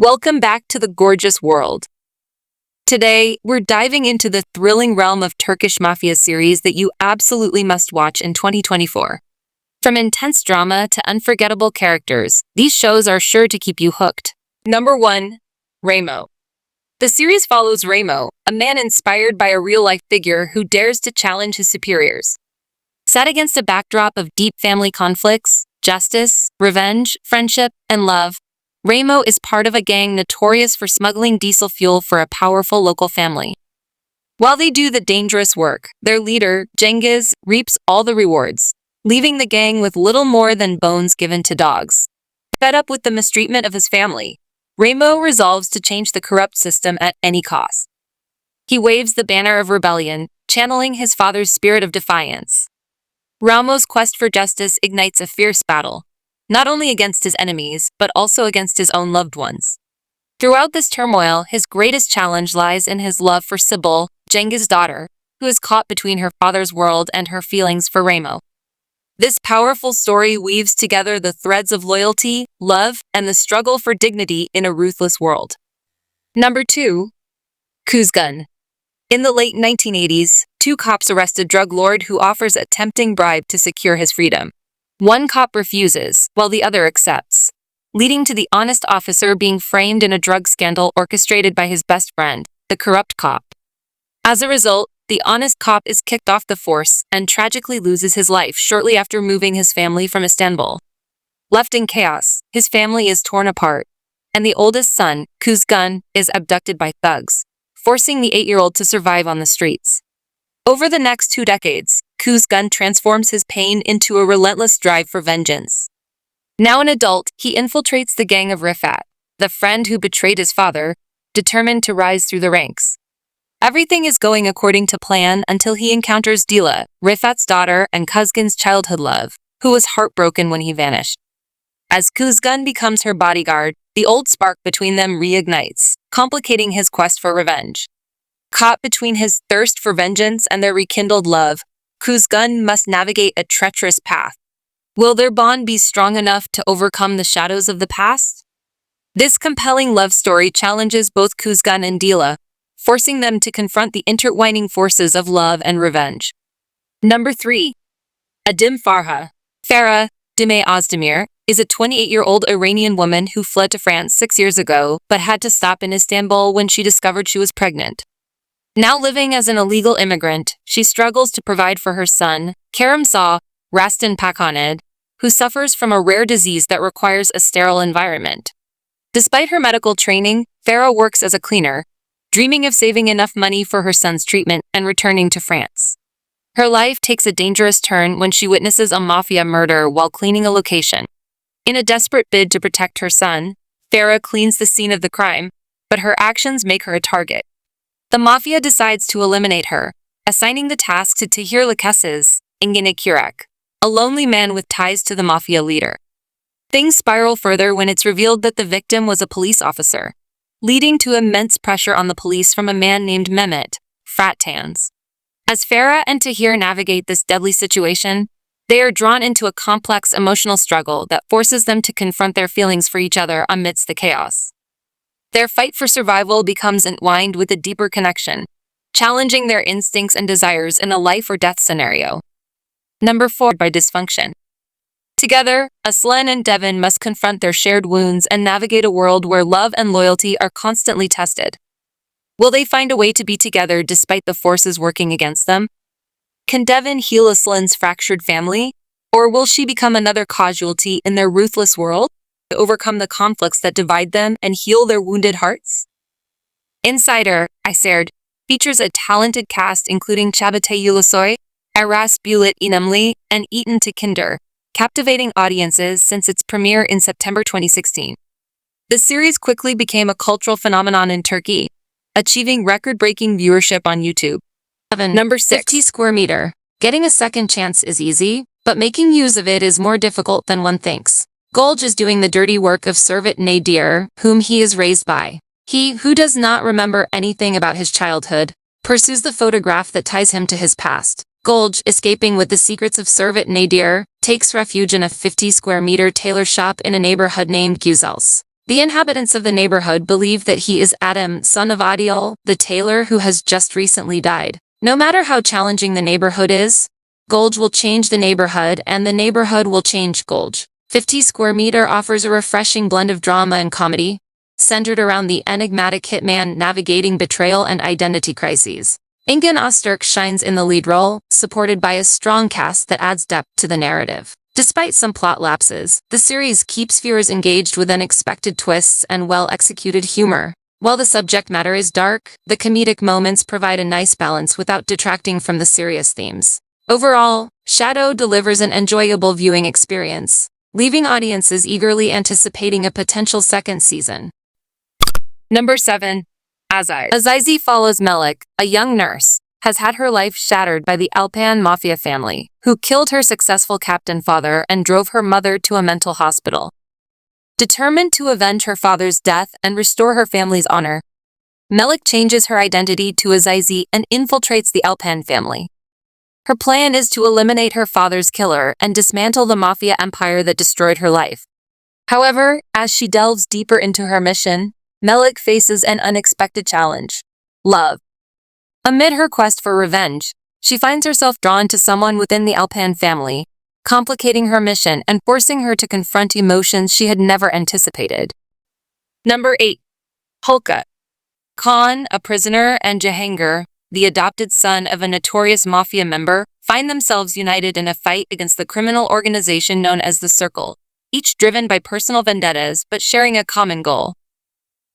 Welcome back to the gorgeous world. Today, we're diving into the thrilling realm of Turkish Mafia series that you absolutely must watch in 2024. From intense drama to unforgettable characters, these shows are sure to keep you hooked. Number 1. Ramo. The series follows Ramo, a man inspired by a real-life figure who dares to challenge his superiors. Set against a backdrop of deep family conflicts, justice, revenge, friendship, and love, Ramo is part of a gang notorious for smuggling diesel fuel for a powerful local family. While they do the dangerous work, their leader, Cengiz, reaps all the rewards, leaving the gang with little more than bones given to dogs. Fed up with the mistreatment of his family, Ramo resolves to change the corrupt system at any cost. He waves the banner of rebellion, channeling his father's spirit of defiance. Ramo's quest for justice ignites a fierce battle, not only against his enemies, but also against his own loved ones. Throughout this turmoil, his greatest challenge lies in his love for Sibel, Cengiz's daughter, who is caught between her father's world and her feelings for Ramo. This powerful story weaves together the threads of loyalty, love, and the struggle for dignity in a ruthless world. Number 2. Kuzgun. In the late 1980s, two cops arrested drug lord who offers a tempting bribe to secure his freedom. One cop refuses, while the other accepts, leading to the honest officer being framed in a drug scandal orchestrated by his best friend, the corrupt cop. As a result, the honest cop is kicked off the force and tragically loses his life shortly after moving his family from Istanbul. Left in chaos, his family is torn apart, and the oldest son, Kuzgun, is abducted by thugs, forcing the 8-year-old to survive on the streets. Over the next 2 decades, Kuzgun transforms his pain into a relentless drive for vengeance. Now an adult, he infiltrates the gang of Rifat, the friend who betrayed his father, determined to rise through the ranks. Everything is going according to plan until he encounters Dila, Rifat's daughter and Kuzgun's childhood love, who was heartbroken when he vanished. As Kuzgun becomes her bodyguard, the old spark between them reignites, complicating his quest for revenge. Caught between his thirst for vengeance and their rekindled love, Kuzgun must navigate a treacherous path. Will their bond be strong enough to overcome the shadows of the past? This compelling love story challenges both Kuzgun and Dila, forcing them to confront the intertwining forces of love and revenge. Number 3. Adim Farah. Farah Dime Özdemir is a 28-year-old Iranian woman who fled to France 6 years ago but had to stop in Istanbul when she discovered she was pregnant. Now living as an illegal immigrant, she struggles to provide for her son, Karamsah Rastin Pakhanid, who suffers from a rare disease that requires a sterile environment. Despite her medical training, Farah works as a cleaner, dreaming of saving enough money for her son's treatment and returning to France. Her life takes a dangerous turn when she witnesses a Mafia murder while cleaning a location. In a desperate bid to protect her son, Farah cleans the scene of the crime, but her actions make her a target. The Mafia decides to eliminate her, assigning the task to Tahir Lakes's Engin Kurek, a lonely man with ties to the Mafia leader. Things spiral further when it's revealed that the victim was a police officer, leading to immense pressure on the police from a man named Mehmet Frattans. As Farah and Tahir navigate this deadly situation, they are drawn into a complex emotional struggle that forces them to confront their feelings for each other amidst the chaos. Their fight for survival becomes entwined with a deeper connection, challenging their instincts and desires in a life or death scenario. Number 4. By Dysfunction. Together, Aslan and Devin must confront their shared wounds and navigate a world where love and loyalty are constantly tested. Will they find a way to be together despite the forces working against them? Can Devin heal Aslan's fractured family, or will she become another casualty in their ruthless world to overcome the conflicts that divide them and heal their wounded hearts? Insider, features a talented cast including Çağatay Ulusoy, Aras Bulut İnanımlı, and Eton Tekinder, captivating audiences since its premiere in September 2016. The series quickly became a cultural phenomenon in Turkey, achieving record-breaking viewership on YouTube. Number 6. 50 square meter. Getting a second chance is easy, but making use of it is more difficult than one thinks. Gulc is doing the dirty work of Servet Nadir, whom he is raised by. He, who does not remember anything about his childhood, pursues the photograph that ties him to his past. Gulc, escaping with the secrets of Servet Nadir, takes refuge in a 50 square meter tailor shop in a neighborhood named Güzels. The inhabitants of the neighborhood believe that he is Adim, son of Adil, the tailor who has just recently died. No matter how challenging the neighborhood is, Gulj will change the neighborhood and the neighborhood will change Gulj. 50 Square Meter offers a refreshing blend of drama and comedy, centered around the enigmatic hitman navigating betrayal and identity crises. Engin Öztürk shines in the lead role, supported by a strong cast that adds depth to the narrative. Despite some plot lapses, the series keeps viewers engaged with unexpected twists and well-executed humor. While the subject matter is dark, the comedic moments provide a nice balance without detracting from the serious themes. Overall, Shadow delivers an enjoyable viewing experience, leaving audiences eagerly anticipating a potential second season. Number 7. Azize. Azize follows Melik, a young nurse, has had her life shattered by the Alpan Mafia family, who killed her successful captain father and drove her mother to a mental hospital. Determined to avenge her father's death and restore her family's honor, Melik changes her identity to Azize and infiltrates the Alpan family. Her plan is to eliminate her father's killer and dismantle the Mafia empire that destroyed her life. However, as she delves deeper into her mission, Melik faces an unexpected challenge: love. Amid her quest for revenge, she finds herself drawn to someone within the Alpan family, complicating her mission and forcing her to confront emotions she had never anticipated. Number 8. Halka. Khan, a prisoner, and Jahangir, the adopted son of a notorious Mafia member, find themselves united in a fight against the criminal organization known as the Circle, each driven by personal vendettas but sharing a common goal.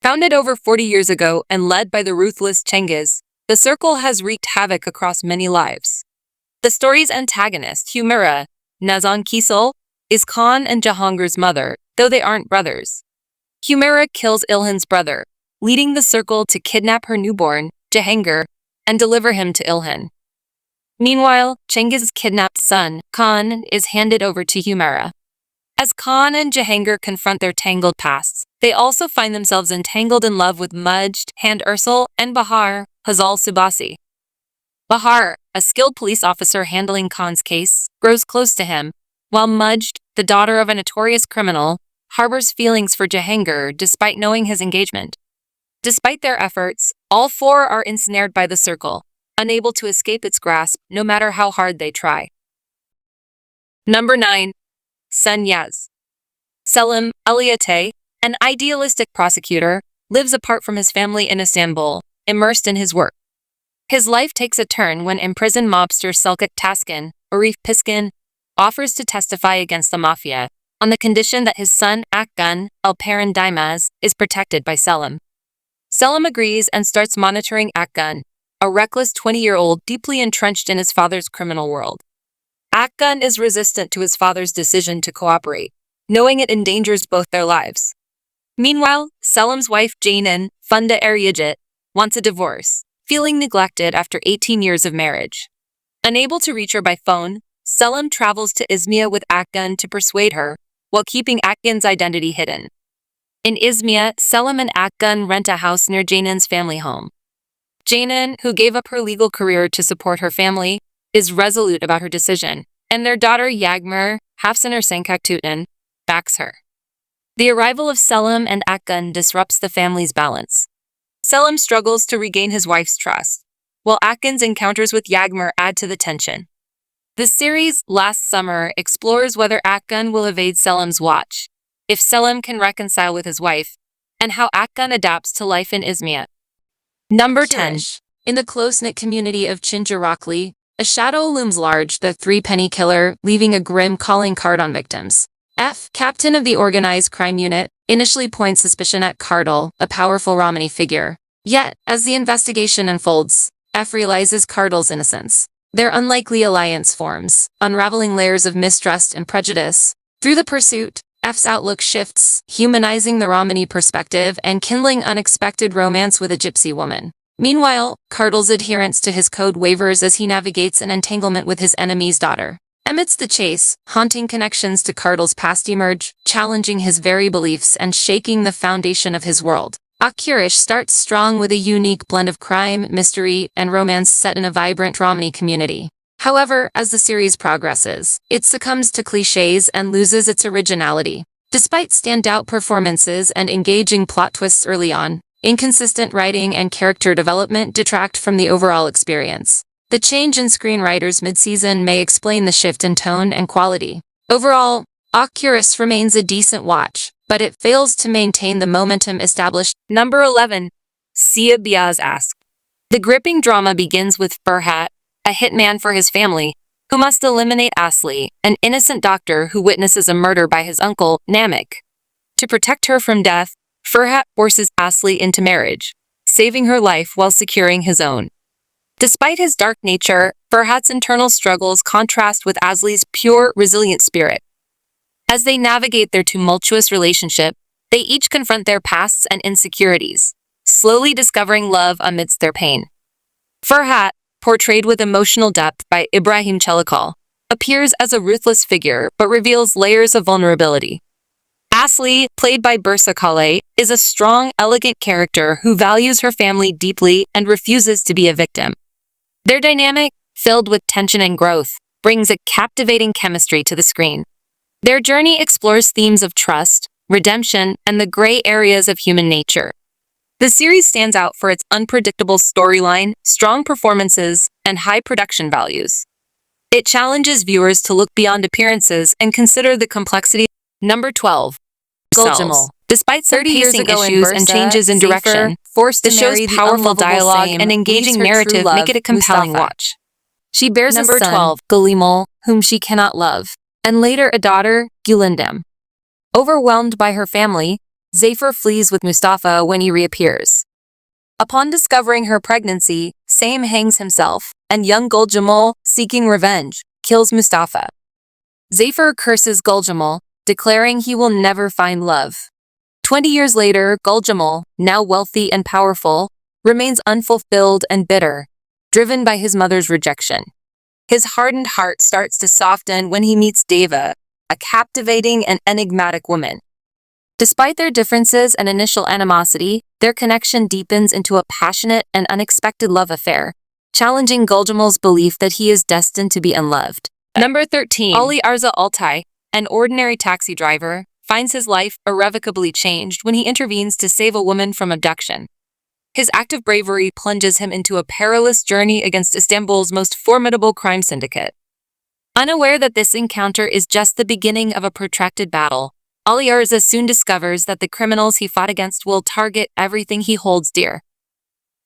Founded over 40 years ago and led by the ruthless Cengiz, the Circle has wreaked havoc across many lives. The story's antagonist, Humira, Nazan Kisal, is Khan and Jahangir's mother, though they aren't brothers. Humira kills Ilhan's brother, leading the Circle to kidnap her newborn, Jahangir, and deliver him to Ilhan. Meanwhile, Cengiz's kidnapped son, Khan, is handed over to Humira. As Khan and Jahangir confront their tangled pasts, they also find themselves entangled in love with Majd, Hand Ursel, and Bahar, Hazal Subasi. Bahar, a skilled police officer handling Khan's case, grows close to him, while Majd, the daughter of a notorious criminal, harbors feelings for Jahangir despite knowing his engagement. Despite their efforts, all four are ensnared by the Circle, unable to escape its grasp no matter how hard they try. Number 9. Senyaz. Selim Aliyate, an idealistic prosecutor, lives apart from his family in Istanbul, immersed in his work. His life takes a turn when imprisoned mobster Selçuk Taskin, Arif Piskin, offers to testify against the Mafia, on the condition that his son Akgun Alperen Daimaz is protected by Selim. Selim agrees and starts monitoring Akgun, a reckless 20-year-old deeply entrenched in his father's criminal world. Akgun is resistant to his father's decision to cooperate, knowing it endangers both their lives. Meanwhile, Selim's wife Janan, Funda Eryigit, wants a divorce, feeling neglected after 18 years of marriage. Unable to reach her by phone, Selim travels to Izmir with Akgun to persuade her, while keeping Akgun's identity hidden. In Izmir, Selim and Akgun rent a house near Janan's family home. Janan, who gave up her legal career to support her family, is resolute about her decision, and their daughter Yagmur, Hafsanur Sankaktutan, backs her. The arrival of Selim and Akgun disrupts the family's balance. Selim struggles to regain his wife's trust, while Akgun's encounters with Yagmur add to the tension. The series, Last Summer, explores whether Akgun will evade Selim's watch, if Selim can reconcile with his wife, and how Akgun adapts to life in Izmir. Number 10. In the close-knit community of Chinjarakli, a shadow looms large, the three-penny killer, leaving a grim calling card on victims. F, captain of the organized crime unit, initially points suspicion at Kardal, a powerful Romani figure. Yet, as the investigation unfolds, F realizes Kardal's innocence. Their unlikely alliance forms, unraveling layers of mistrust and prejudice. Through the pursuit, F's outlook shifts, humanizing the Romani perspective and kindling unexpected romance with a gypsy woman. Meanwhile, Kardal's adherence to his code wavers as he navigates an entanglement with his enemy's daughter. Amidst the chase, haunting connections to Kardal's past emerge, challenging his very beliefs and shaking the foundation of his world. Akurish starts strong with a unique blend of crime, mystery, and romance set in a vibrant Romani community. However, as the series progresses, it succumbs to cliches and loses its originality. Despite standout performances and engaging plot twists early on, inconsistent writing and character development detract from the overall experience. The change in screenwriters mid-season may explain the shift in tone and quality. Overall, Oculus remains a decent watch, but it fails to maintain the momentum established. Number 11. Siyah Beyaz Ask. The gripping drama begins with Farhat, a hitman for his family, who must eliminate Asli, an innocent doctor who witnesses a murder by his uncle, Namik. To protect her from death, Farhat forces Asli into marriage, saving her life while securing his own. Despite his dark nature, Farhat's internal struggles contrast with Asli's pure, resilient spirit. As they navigate their tumultuous relationship, they each confront their pasts and insecurities, slowly discovering love amidst their pain. Farhat, portrayed with emotional depth by Ibrahim Chelikal, appears as a ruthless figure but reveals layers of vulnerability. Asli, played by Bursa Kale, is a strong, elegant character who values her family deeply and refuses to be a victim. Their dynamic, filled with tension and growth, brings a captivating chemistry to the screen. Their journey explores themes of trust, redemption, and the gray areas of human nature. The series stands out for its unpredictable storyline, strong performances, and high production values. It challenges viewers to look beyond appearances and consider the complexity. Number 12. Gulcemal. Despite some 30 years pacing ago in issues Bursa, and changes in direction, forced the to show's marry the powerful unlovable dialogue Same and engaging leaves her true narrative love, make it a compelling Mustafa. watch. She bears Number a son, 12. Gulcemal, whom she cannot love, and later a daughter, Gulendam. Overwhelmed by her family, Zafer flees with Mustafa when he reappears. Upon discovering her pregnancy, Same hangs himself, and young Gulcemal, seeking revenge, kills Mustafa. Zafer curses Gulcemal, declaring he will never find love. 20 years later, Gulcemal, now wealthy and powerful, remains unfulfilled and bitter, driven by his mother's rejection. His hardened heart starts to soften when he meets Deva, a captivating and enigmatic woman. Despite their differences and initial animosity, their connection deepens into a passionate and unexpected love affair, challenging Gulcemal's belief that he is destined to be unloved. Number 13. Ali Arza Altay, an ordinary taxi driver, finds his life irrevocably changed when he intervenes to save a woman from abduction. His act of bravery plunges him into a perilous journey against Istanbul's most formidable crime syndicate. Unaware that this encounter is just the beginning of a protracted battle, Ali Arza soon discovers that the criminals he fought against will target everything he holds dear.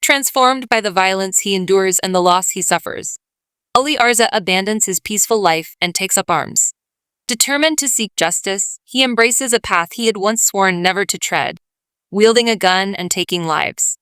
Transformed by the violence he endures and the loss he suffers, Ali Arza abandons his peaceful life and takes up arms. Determined to seek justice, he embraces a path he had once sworn never to tread, wielding a gun and taking lives.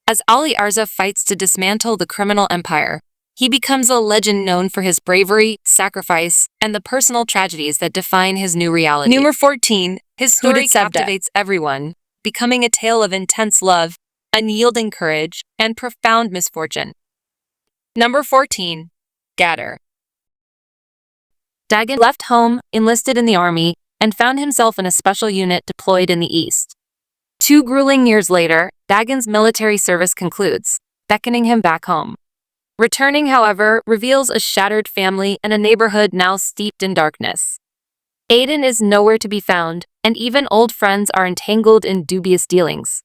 As Ali Arza fights to dismantle the criminal empire, he becomes a legend known for his bravery, sacrifice, and the personal tragedies that define his new reality. Number 14. His story captivates everyone, becoming a tale of intense love, unyielding courage, and profound misfortune. Number 14. Gaddar. Dagan left home, enlisted in the army, and found himself in a special unit deployed in the east. 2 grueling years later, Dagan's military service concludes, beckoning him back home. Returning, however, reveals a shattered family and a neighborhood now steeped in darkness. Aiden is nowhere to be found, and even old friends are entangled in dubious dealings.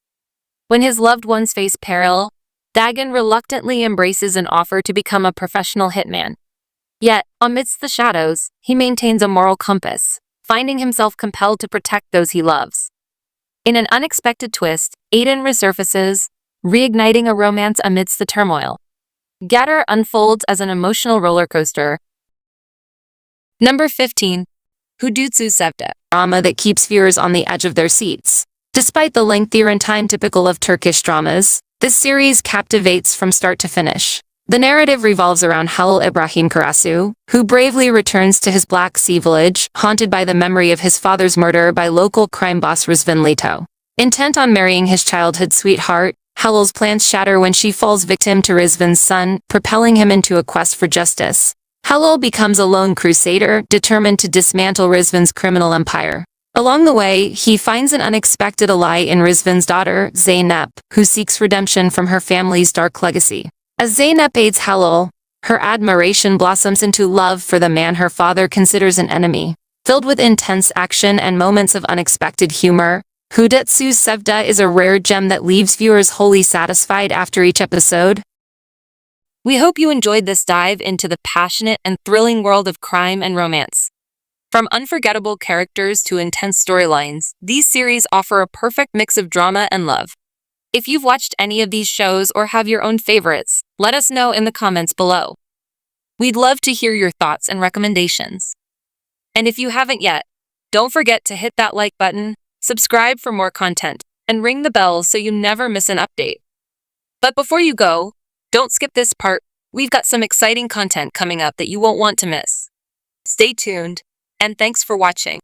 When his loved ones face peril, Dagan reluctantly embraces an offer to become a professional hitman. Yet, amidst the shadows, he maintains a moral compass, finding himself compelled to protect those he loves. In an unexpected twist, Aiden resurfaces, reigniting a romance amidst the turmoil. Gaddar unfolds as an emotional roller coaster. Number 15. Hudutsuz Sevda. Drama that keeps viewers on the edge of their seats. Despite the lengthy runtime typical of Turkish dramas, this series captivates from start to finish. The narrative revolves around Halil Ibrahim Karasu, who bravely returns to his Black Sea village, haunted by the memory of his father's murder by local crime boss Rizvan Leto. Intent on marrying his childhood sweetheart, Halil's plans shatter when she falls victim to Rizvan's son, propelling him into a quest for justice. Halil becomes a lone crusader, determined to dismantle Rizvan's criminal empire. Along the way, he finds an unexpected ally in Rizvan's daughter, Zeynep, who seeks redemption from her family's dark legacy. As Zeynep aids Halil, her admiration blossoms into love for the man her father considers an enemy. Filled with intense action and moments of unexpected humor, Hudutsuz Sevda is a rare gem that leaves viewers wholly satisfied after each episode. We hope you enjoyed this dive into the passionate and thrilling world of crime and romance. From unforgettable characters to intense storylines, these series offer a perfect mix of drama and love. If you've watched any of these shows or have your own favorites, let us know in the comments below. We'd love to hear your thoughts and recommendations. And if you haven't yet, don't forget to hit that like button, subscribe for more content, and ring the bell so you never miss an update. But before you go, don't skip this part. We've got some exciting content coming up that you won't want to miss. Stay tuned, and thanks for watching.